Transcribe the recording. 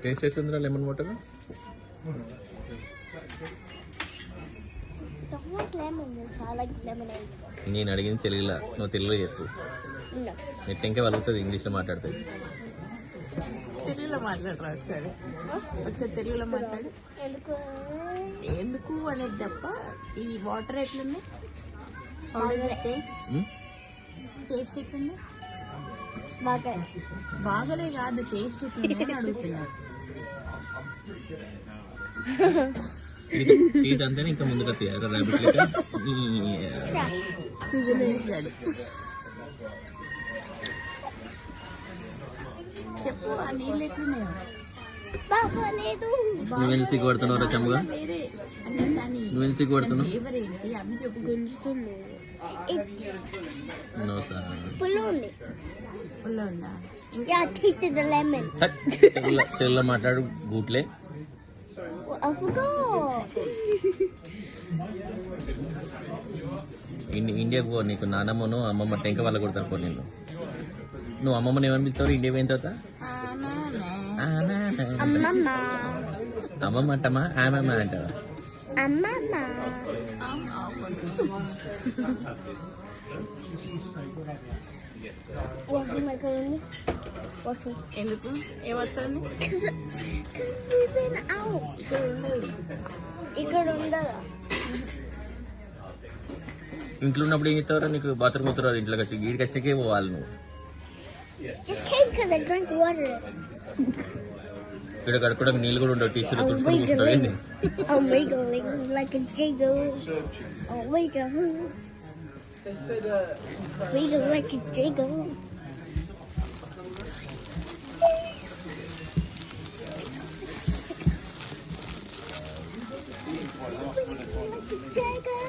Taste ఎట్లుందిరా lemon water? నేను అడిగింది తెలుగులో, నువ్వు తెలుగులో చెప్పు. నెట్ ఇంకా వలుగుతుంది ఇంగ్లీష్లో మాట్లాడుతుంది. తెలుగులో మాట్లాడరా ఒకసారి? ఒకసారి తెలుగులో మాట్లాడు. ఎందుకు అనేది తప్ప ఈ వాటర్ ఎట్లుంది? టేస్ట్ టేస్ట్ ఎట్లుంది? బాగలే కాదు, టేస్ట్ ఎట్లుంది అని అడుగుతున్నా. ఇది అంతేనే, ఇంకా ముందుకు చెప్పు, ఆ నీళ్ళు ఎట్లున్నాయో? నువ్వెందుకు సిగ్గుపడుతున్నావు చమ్ముగా? నువ్వెందుకు సిగ్గుపడుతున్నావు? ఫ్లేవర్ ఏంటి అవి చెప్పు. గుంజుతుంది. నో సార్, పుల్ల ఉంది. పుల్ల ఉందా? Yeah, I tasted the lemon. తెలుగులో మాట్లాడు గూట్లే. I forgot. ఇండియాకు పో, నీకు నానమ్మను అమ్మమ్మ టెంక వాళ్ళ కొడతారు పో. నిన్ను నువ్వు అమ్మమ్మని ఏమని పిలుస్తావు ఇండియా పోయిన తర్వాత? అమ్మమ్మ. అమ్మమ్మ అంటమా ఆమెమ్మ అంటావా? అమ్మమ్మ. Washing my clothes. Washing. ఎందుకు ఏమవుతుంది? Cause we've been out. ఇక్కడ ఉండదా? ఇంట్లో ఉన్నప్పుడు ఏం చెప్తావరా? నీకు బాత్రూమ్ అవుతారు ఇంట్లోకి వచ్చి, గీడికి వచ్చినకే పోవాలి నువ్వు. Just came because I drank water. ఇక్కడ కడుక్కోవడానికి నీళ్ళు కూడా ఉండవు, టీషర్ట్ తుడుచుకొని కూర్చుంటావు. ఏంది? I'm wiggling like a jiggle. I'm wiggling. Wiggle like a jiggle. Jiggle.